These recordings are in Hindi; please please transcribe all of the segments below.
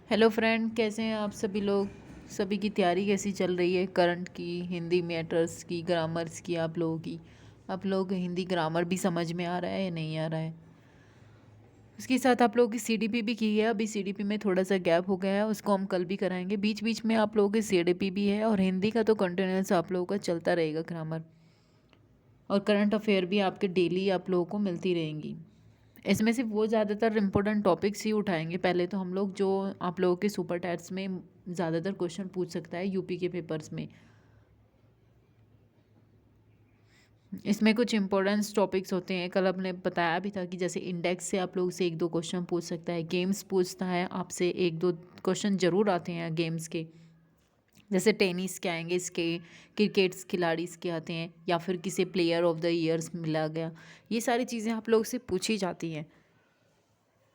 हेलो फ्रेंड, कैसे हैं आप सभी लोग। सभी की तैयारी कैसी चल रही है करंट की, हिंदी मैटर्स की, ग्रामर्स की। आप लोग हिंदी ग्रामर भी समझ में आ रहा है या नहीं आ रहा है। उसके साथ आप लोगों की सीडीपी भी की है। अभी सीडीपी में थोड़ा सा गैप हो गया है, उसको हम कल भी कराएंगे। बीच बीच में आप लोगों की सीडीपी भी है और हिंदी का तो कंटिन्यूस आप लोगों का चलता रहेगा ग्रामर। और करंट अफेयर भी आपके डेली आप लोगों को मिलती रहेंगी। इसमें से वो ज़्यादातर इम्पोर्टेंट टॉपिक्स ही उठाएंगे। पहले तो हम लोग जो आप लोगों के सुपर टैट्स में ज़्यादातर क्वेश्चन पूछ सकता है यूपी के पेपर्स में, इसमें कुछ इंपॉर्टेंस टॉपिक्स होते हैं। कल आपने बताया भी था कि जैसे इंडेक्स से आप लोग से एक दो क्वेश्चन पूछ सकता है, गेम्स पूछता है आपसे, एक दो क्वेश्चन जरूर आते हैं गेम्स के। जैसे टेनिस के आएंगे, इसके क्रिकेट्स खिलाड़ी इसके आते हैं, या फिर किसी प्लेयर ऑफ द ईयर्स मिला गया। ये सारी चीज़ें आप लोग से पूछी जाती हैं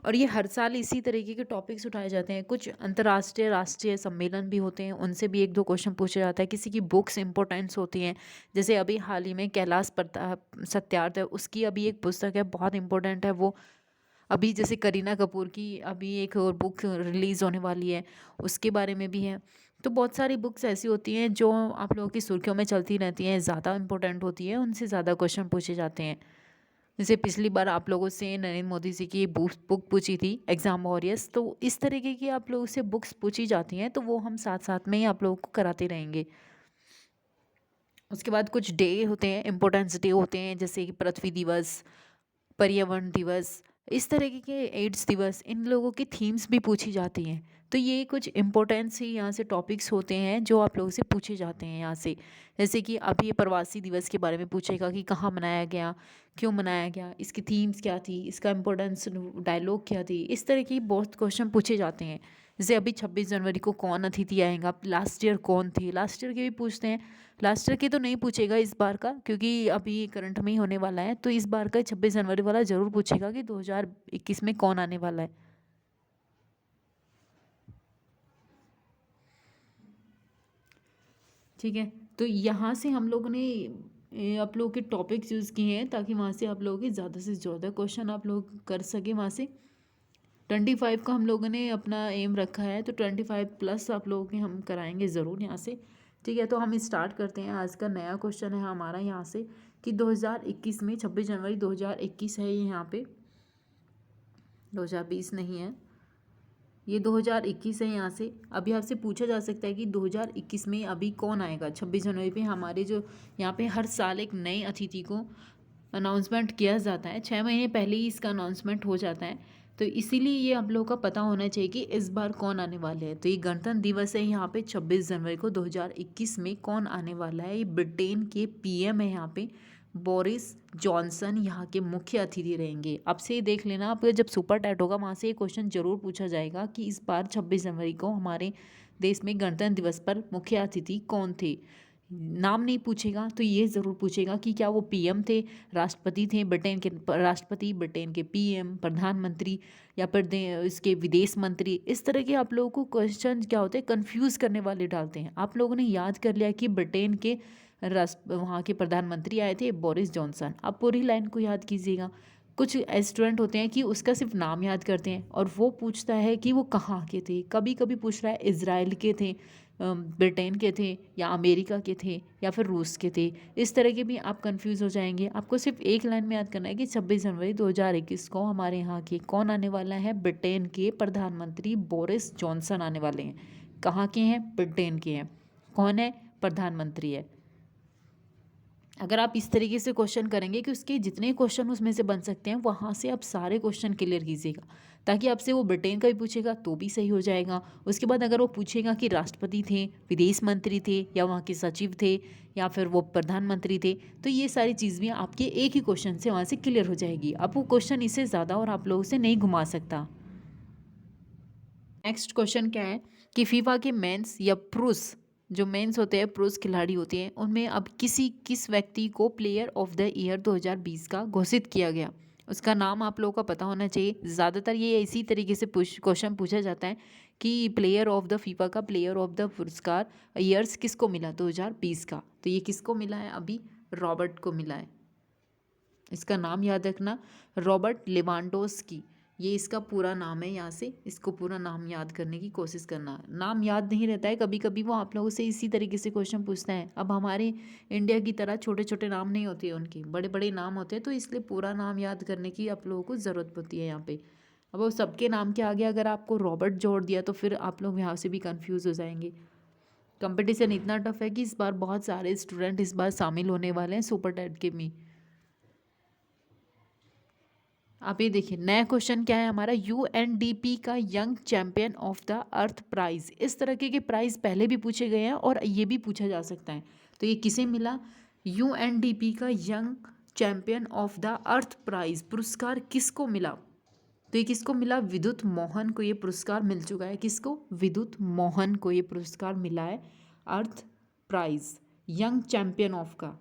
और ये हर साल इसी तरीके के टॉपिक्स उठाए जाते हैं। कुछ अंतर्राष्ट्रीय राष्ट्रीय सम्मेलन भी होते हैं, उनसे भी एक दो क्वेश्चन पूछा जाता है। किसी की बुक्स इंपॉर्टेंट्स होती हैं, जैसे अभी हाल ही में कैलाश प्रताप सत्यार्थ है, उसकी अभी एक पुस्तक है, बहुत इंपॉर्टेंट है वो। अभी जैसे करीना कपूर की अभी एक और बुक रिलीज़ होने वाली है, उसके बारे में भी है। तो बहुत सारी बुक्स ऐसी होती हैं जो आप लोगों की सुर्खियों में चलती रहती हैं, ज़्यादा इंपॉर्टेंट होती है, उनसे ज़्यादा क्वेश्चन पूछे जाते हैं। जैसे पिछली बार आप लोगों से नरेंद्र मोदी जी की बुक पूछी थी एग्ज़ाम वॉरियर्स, तो इस तरीके की आप लोगों से बुक्स पूछी जाती हैं, तो वो हम साथ साथ में ही आप लोगों को कराते रहेंगे। उसके बाद कुछ डे होते हैं, इम्पोर्टेंस डे होते हैं, जैसे कि पृथ्वी दिवस, पर्यावरण दिवस, इस तरीके के एड्स दिवस, इन लोगों की थीम्स भी पूछी जाती हैं। तो ये कुछ इंपॉर्टेंस ही यहाँ से टॉपिक्स होते हैं जो आप लोगों से पूछे जाते हैं यहाँ से। जैसे कि अभी ये प्रवासी दिवस के बारे में पूछेगा कि कहाँ मनाया गया, क्यों मनाया गया, इसकी थीम्स क्या थी, इसका इम्पोर्टेंस डायलॉग क्या थी। इस तरह की बहुत क्वेश्चन पूछे जाते हैं। जैसे अभी 26 जनवरी को कौन अतिथि आएगा, लास्ट ईयर कौन थे, लास्ट ईयर के भी पूछते हैं। लास्ट ईयर के तो नहीं पूछेगा इस बार का, क्योंकि अभी करंट में ही होने वाला है। तो इस बार का 26 जनवरी वाला ज़रूर पूछेगा कि 2021 में कौन आने वाला है। ठीक है, तो यहाँ से हम लोगों ने आप लोगों के टॉपिक्स यूज़ किए हैं ताकि वहाँ से आप लोगों के ज़्यादा से ज़्यादा क्वेश्चन आप लोग कर सके। वहाँ से 25 का हम लोगों ने अपना एम रखा है, तो 25+ आप लोगों के हम कराएंगे ज़रूर यहाँ से। ठीक है, तो हम स्टार्ट करते हैं। आज का नया क्वेश्चन है हमारा यहाँ से कि 2021 में 26 जनवरी 2021 है ये, यहाँ पे 2020 नहीं है, ये 2021 है। यहाँ से अभी आपसे पूछा जा सकता है कि 2021 में अभी कौन आएगा। 26 जनवरी पे हमारे जो यहाँ पे हर साल एक नए अतिथि को अनाउंसमेंट किया जाता है, 6 महीने पहले ही इसका अनाउंसमेंट हो जाता है। तो इसीलिए ये आप लोगों का पता होना चाहिए कि इस बार कौन आने वाले हैं। तो ये गणतंत्र दिवस है यहाँ पे 26 जनवरी को 2021 में कौन आने वाला है। ये ब्रिटेन के पीएम है यहाँ पे, बोरिस जॉनसन यहाँ के मुख्य अतिथि रहेंगे। अब से ये देख लेना, आपका जब सुपर टैट होगा वहाँ से ये क्वेश्चन जरूर पूछा जाएगा कि इस बार 26 जनवरी को हमारे देश में गणतंत्र दिवस पर मुख्य अतिथि कौन थे। नाम नहीं पूछेगा तो ये ज़रूर पूछेगा कि क्या वो पीएम थे, राष्ट्रपति थे, ब्रिटेन के राष्ट्रपति, ब्रिटेन के पीएम, प्रधानमंत्री, या फिर इसके विदेश मंत्री। इस तरह के आप लोगों को क्वेश्चन क्या होते हैं, कंफ्यूज करने वाले डालते हैं। आप लोगों ने याद कर लिया कि ब्रिटेन के राष्ट्र वहाँ के प्रधानमंत्री आए थे बोरिस जॉनसन, आप पूरी लाइन को याद कीजिएगा। कुछ स्टूडेंट होते हैं कि उसका सिर्फ नाम याद करते हैं और वो पूछता है कि वो कहाँ के थे। कभी कभी पूछ रहा है इजराइल के थे, ब्रिटेन के थे, या अमेरिका के थे, या फिर रूस के थे। इस तरह के भी आप कंफ्यूज हो जाएंगे। आपको सिर्फ एक लाइन में याद करना है कि 26 जनवरी 2021 को हमारे यहाँ के कौन आने वाला है, ब्रिटेन के प्रधानमंत्री बोरिस जॉनसन आने वाले हैं। कहाँ के हैं, ब्रिटेन के हैं। कौन है, प्रधानमंत्री है। अगर आप इस तरीके से क्वेश्चन करेंगे कि उसके जितने क्वेश्चन उसमें से बन सकते हैं वहाँ से आप सारे क्वेश्चन क्लियर कीजिएगा, ताकि आपसे वो ब्रिटेन का भी पूछेगा तो भी सही हो जाएगा। उसके बाद अगर वो पूछेगा कि राष्ट्रपति थे, विदेश मंत्री थे, या वहाँ के सचिव थे, या फिर वो प्रधानमंत्री थे, तो ये सारी चीज़ भी आपके एक ही क्वेश्चन से वहाँ से क्लियर हो जाएगी। अब वो क्वेश्चन इससे ज़्यादा और आप लोगों से नहीं घुमा सकता। नेक्स्ट क्वेश्चन क्या है कि फीफा के मेंस या पुरुष, जो मेंस होते हैं, पुरुष खिलाड़ी होते हैं, उनमें अब किस व्यक्ति को प्लेयर ऑफ द ईयर 2020 का घोषित किया गया। उसका नाम आप लोगों का पता होना चाहिए। ज़्यादातर ये इसी तरीके से क्वेश्चन पूछा जाता है कि प्लेयर ऑफ द फीफा का प्लेयर ऑफ द पुरस्कार ईयर्स किसको मिला 2020 का। तो ये किसको मिला है, अभी रॉबर्ट को मिला है। इसका नाम याद रखना, रॉबर्ट लेवांडोस्की। ये इसका पूरा नाम है। यहाँ से इसको पूरा नाम याद करने की कोशिश करना। नाम याद नहीं रहता है, कभी कभी वो आप लोगों से इसी तरीके से क्वेश्चन पूछते हैं। अब हमारे इंडिया की तरह छोटे छोटे नाम नहीं होते हैं, उनके बड़े बड़े नाम होते हैं, तो इसलिए पूरा नाम याद करने की आप लोगों को ज़रूरत पड़ती है यहाँ पे। अब वो सबके नाम के आगे अगर आपको रॉबर्ट जोड़ दिया तो फिर आप लोग यहाँ से भी कन्फ्यूज़ हो जाएंगे। कंपटीशन इतना टफ है कि इस बार बहुत सारे स्टूडेंट इस बार शामिल होने वाले हैं सुपर टेट के में। आप ये देखिए नया क्वेश्चन क्या है हमारा, यूएनडीपी का young champion of the earth prize. इस तरह के प्राइज पहले भी पूछे गए हैं और ये भी पूछा जा सकता है। तो ये किसे मिला, यूएनडीपी का young champion of the earth prize पुरस्कार किसको मिला, तो ये किसको मिला, विद्युत मोहन को ये पुरस्कार मिल चुका है। किसको, विद्युत मोहन को ये पुरस्कार मिला है अर्थ प्राइज यंग चैंपियन ऑफ का।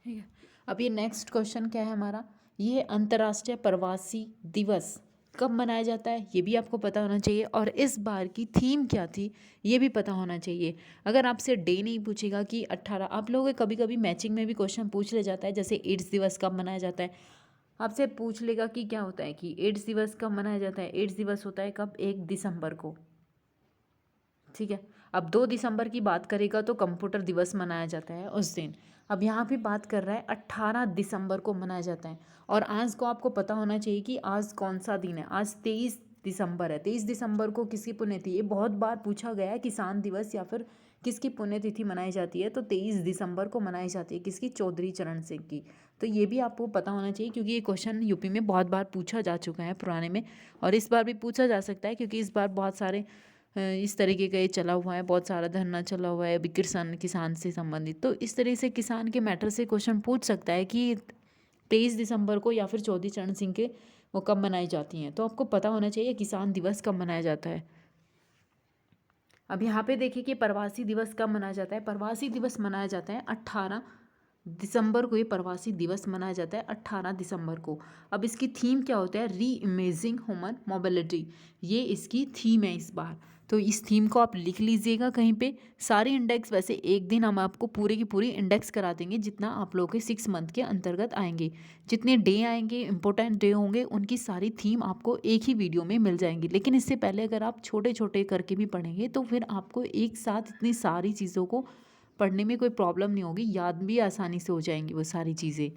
ठीक है, अब ये नेक्स्ट क्वेश्चन क्या है हमारा, ये अंतर्राष्ट्रीय प्रवासी दिवस कब मनाया जाता है, ये भी आपको पता होना चाहिए। और इस बार की थीम क्या थी ये भी पता होना चाहिए। अगर आपसे डे नहीं पूछेगा कि 18, आप लोगों के कभी कभी मैचिंग में भी क्वेश्चन पूछ ले जाता है, जैसे एड्स दिवस कब मनाया जाता है, आपसे पूछ लेगा कि क्या होता है कि एड्स दिवस कब मनाया जाता है। एड्स दिवस होता है कब, 1 दिसंबर को। ठीक है, अब 2 दिसंबर की बात करेगा तो कंप्यूटर दिवस मनाया जाता है उस दिन। अब यहाँ पे बात कर रहा है 18 दिसंबर को मनाया जाता है। और आज को आपको पता होना चाहिए कि आज कौन सा दिन है, आज 23 दिसंबर है। 23 दिसंबर को किसकी पुण्यतिथि, ये बहुत बार पूछा गया है, किसान दिवस या फिर किसकी पुण्यतिथि मनाई जाती है, तो 23 दिसंबर को मनाई जाती है किसकी, चौधरी चरण सिंह की। तो ये भी आपको पता होना चाहिए क्योंकि ये क्वेश्चन यूपी में बहुत बार पूछा जा चुका है पुराने में, और इस बार भी पूछा जा सकता है क्योंकि इस बार बहुत सारे इस तरीके का ये चला हुआ है, बहुत सारा धरना चला हुआ है अभी किसान से संबंधित। तो इस तरीके से किसान के मैटर से क्वेश्चन पूछ सकता है कि 23 दिसंबर को या फिर चौधरी चरण सिंह के वो कब मनाई जाती हैं। तो आपको पता होना चाहिए किसान दिवस कब मनाया जाता है। अब यहाँ पे देखिए कि प्रवासी दिवस कब मनाया जाता है। प्रवासी दिवस मनाया जाता है 18 दिसंबर को, ये प्रवासी दिवस मनाया जाता है 18 दिसंबर को। अब इसकी थीम क्या होता है, री इमेजिंग ह्यूमन मोबिलिटी, ये इसकी थीम है इस बार। तो इस थीम को आप लिख लीजिएगा कहीं पे। सारी इंडेक्स, वैसे एक दिन हम आपको पूरी की पूरी इंडेक्स करा देंगे जितना आप लोगों के 6 मंथ के अंतर्गत आएंगे, जितने डे आएंगे इंपॉर्टेंट डे होंगे उनकी सारी थीम आपको एक ही वीडियो में मिल जाएंगी। लेकिन इससे पहले अगर आप छोटे छोटे करके भी पढ़ेंगे तो फिर आपको एक साथ इतनी सारी चीज़ों को पढ़ने में कोई प्रॉब्लम नहीं होगी, याद भी आसानी से हो जाएंगी वो सारी चीज़ें।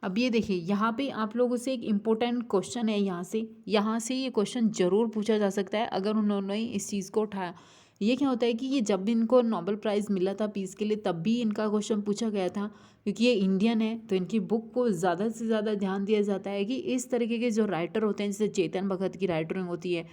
अब ये देखिए यहाँ पे आप लोगों से एक इम्पोर्टेंट क्वेश्चन है, यहाँ से ये क्वेश्चन ज़रूर पूछा जा सकता है अगर उन्होंने इस चीज़ को उठाया। ये क्या होता है कि ये जब भी इनको नोबेल प्राइज़ मिला था पीस के लिए तब भी इनका क्वेश्चन पूछा गया था, क्योंकि ये इंडियन है तो इनकी बुक को ज़्यादा से ज़्यादा ध्यान दिया जाता है कि इस तरीके के जो राइटर होते हैं, जैसे चेतन भगत की राइटरिंग होती है,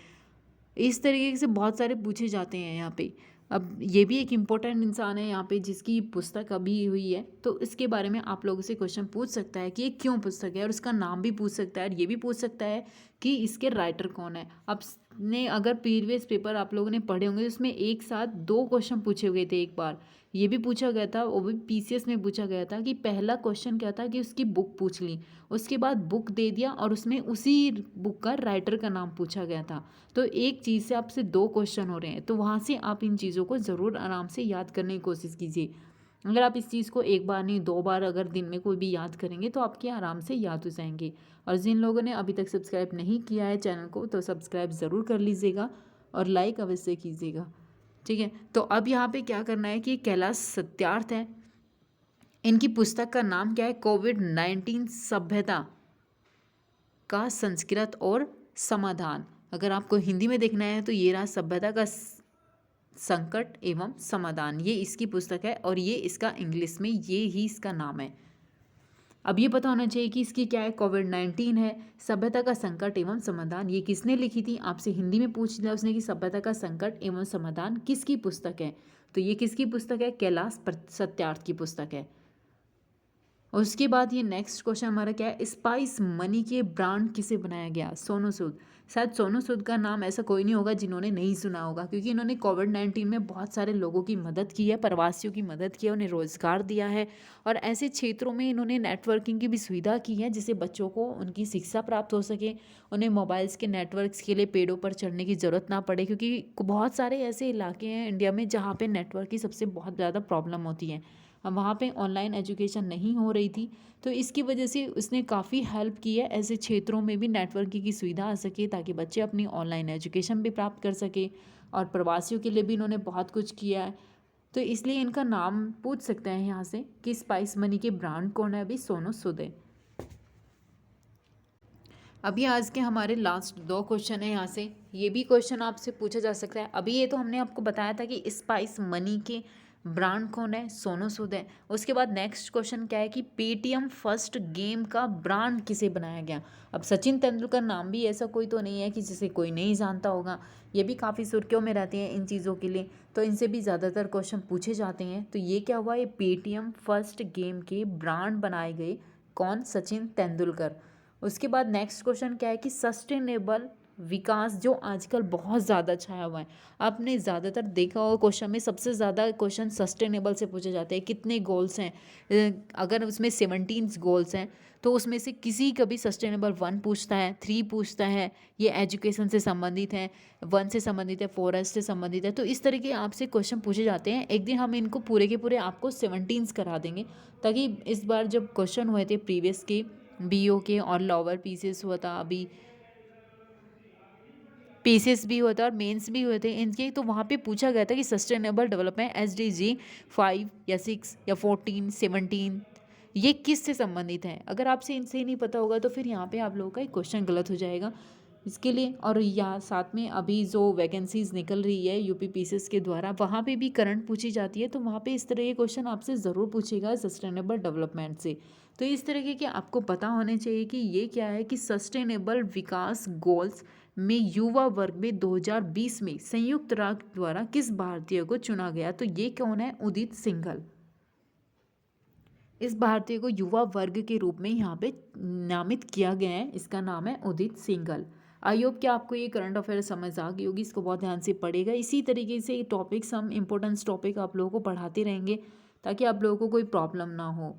इस तरीके से बहुत सारे पूछे जाते हैं यहाँ पे। अब ये भी एक इम्पोर्टेंट इंसान है यहाँ पे जिसकी पुस्तक अभी हुई है, तो इसके बारे में आप लोगों से क्वेश्चन पूछ सकता है कि ये क्यों पुस्तक है, और इसका नाम भी पूछ सकता है, और ये भी पूछ सकता है कि इसके राइटर कौन है। अब ने अगर प्रीवियस पेपर आप लोगों ने पढ़े होंगे उसमें एक साथ 2 क्वेश्चन पूछे गए थे। एक बार ये भी पूछा गया था, वो भी पीसीएस में पूछा गया था कि पहला क्वेश्चन क्या था कि उसकी बुक पूछ ली, उसके बाद बुक दे दिया और उसमें उसी बुक का राइटर का नाम पूछा गया था। तो एक चीज़ से आपसे 2 क्वेश्चन हो रहे हैं, तो वहाँ से आप इन चीज़ों को ज़रूर आराम से याद करने की कोशिश कीजिए। अगर आप इस चीज़ को एक बार नहीं 2 बार अगर दिन में कोई भी याद करेंगे तो आपके आराम से याद हो जाएंगे। और जिन लोगों ने अभी तक सब्सक्राइब नहीं किया है चैनल को तो सब्सक्राइब ज़रूर कर लीजिएगा और लाइक अवश्य कीजिएगा। ठीक है, तो अब यहाँ पे क्या करना है कि कैलाश सत्यार्थ है, इनकी पुस्तक का नाम क्या है, कोविड-19 सभ्यता का संस्कृत और समाधान। अगर आपको हिंदी में देखना है तो ये रहा सभ्यता का संकट एवं समाधान, ये इसकी पुस्तक है और ये इसका इंग्लिश में ये ही इसका नाम है। अब ये पता होना चाहिए कि इसकी क्या है, कोविड-19 है, सभ्यता का संकट एवं समाधान ये किसने लिखी थी, आपसे हिंदी में पूछ लिया उसने कि सभ्यता का संकट एवं समाधान किसकी पुस्तक है, तो ये किसकी पुस्तक है, कैलाश सत्यार्थ की पुस्तक है। और उसके बाद ये नेक्स्ट क्वेश्चन हमारा क्या है, स्पाइस मनी के ब्रांड किसे बनाया गया, सोनू सूद। शायद सोनू सूद का नाम ऐसा कोई नहीं होगा जिन्होंने नहीं सुना होगा, क्योंकि इन्होंने कोविड-19 में बहुत सारे लोगों की मदद की है, प्रवासियों की मदद की है, उन्हें रोज़गार दिया है, और ऐसे क्षेत्रों में इन्होंने नेटवर्किंग की भी सुविधा की है जिससे बच्चों को उनकी शिक्षा प्राप्त हो सके, उन्हें मोबाइल्स के नेटवर्क्स के लिए पेड़ों पर चढ़ने की ज़रूरत ना पड़े, क्योंकि बहुत सारे ऐसे इलाके हैं इंडिया में जहाँ पर नेटवर्क की सबसे बहुत ज़्यादा प्रॉब्लम होती है। वहाँ पे ऑनलाइन एजुकेशन नहीं हो रही थी, तो इसकी वजह से उसने काफ़ी हेल्प की है ऐसे क्षेत्रों में भी नेटवर्किंग की सुविधा आ सके, ताकि बच्चे अपनी ऑनलाइन एजुकेशन भी प्राप्त कर सके। और प्रवासियों के लिए भी इन्होंने बहुत कुछ किया है, तो इसलिए इनका नाम पूछ सकते हैं यहाँ से कि स्पाइस मनी के ब्रांड कौन है, अभी सोनू सूद है। अभी आज के हमारे लास्ट 2 क्वेश्चन है यहाँ से, ये भी क्वेश्चन आपसे पूछा जा सकता है। अभी ये तो हमने आपको बताया था कि स्पाइस मनी के ब्रांड कौन है, सोनू सूद है। उसके बाद नेक्स्ट क्वेश्चन क्या है कि पेटीएम फर्स्ट गेम का ब्रांड किसे बनाया गया। अब सचिन तेंदुलकर नाम भी ऐसा कोई तो नहीं है कि जिसे कोई नहीं जानता होगा, ये भी काफ़ी सुर्खियों में रहते हैं इन चीज़ों के लिए, तो इनसे भी ज़्यादातर क्वेश्चन पूछे जाते हैं। तो ये क्या हुआ, ये पेटीएम फर्स्ट गेम के ब्रांड बनाए गए, कौन, सचिन तेंदुलकर। उसके बाद नेक्स्ट क्वेश्चन क्या है कि सस्टेनेबल विकास जो आजकल बहुत ज़्यादा छाया हुआ है, आपने ज़्यादातर देखा होगा क्वेश्चन में सबसे ज़्यादा क्वेश्चन सस्टेनेबल से पूछे जाते हैं। कितने गोल्स हैं, अगर उसमें 17 गोल्स हैं तो उसमें से किसी का भी सस्टेनेबल 1 पूछता है, 3 पूछता है, ये एजुकेशन से संबंधित है, 1 से संबंधित है, फॉरेस्ट से संबंधित है। तो इस तरह के आपसे क्वेश्चन पूछे जाते हैं। एक दिन हम इनको पूरे के पूरे आपको 17 करा देंगे, ताकि इस बार जब क्वेश्चन हुए थे प्रीवियस के बीओ के और लोअर पीसेस हुआ था, अभी पीसेस भी हुआ था और मेंस भी हुए थे इनके, तो वहाँ पे पूछा गया था कि सस्टेनेबल डेवलपमेंट SDG 5 या 6 या 14, 17 ये किस से संबंधित है। अगर आपसे इनसे ही नहीं पता होगा तो फिर यहाँ पे आप लोगों का एक क्वेश्चन गलत हो जाएगा इसके लिए। और यहाँ साथ में अभी जो वैकेंसीज निकल रही है यूपी पीसेस के द्वारा, वहाँ पे भी करंट पूछी जाती है, तो वहाँ पे इस तरह के क्वेश्चन आपसे ज़रूर पूछेगा सस्टेनेबल डेवलपमेंट से। तो इस तरीके के आपको पता होने चाहिए कि ये क्या है कि सस्टेनेबल विकास गोल्स में युवा वर्ग में 2020 में संयुक्त राष्ट्र द्वारा किस भारतीय को चुना गया। तो ये कौन है, उदित सिंघल। इस भारतीय को युवा वर्ग के रूप में यहाँ पे नामित किया गया है, इसका नाम है उदित सिंघल। आई होप कि आपको ये करंट अफेयर समझ आ गई होगी, इसको बहुत ध्यान से पढ़ेगा। इसी तरीके से टॉपिक्स हम इम्पोर्टेंस टॉपिक आप लोगों को पढ़ाते रहेंगे, ताकि आप लोगों को कोई प्रॉब्लम ना हो।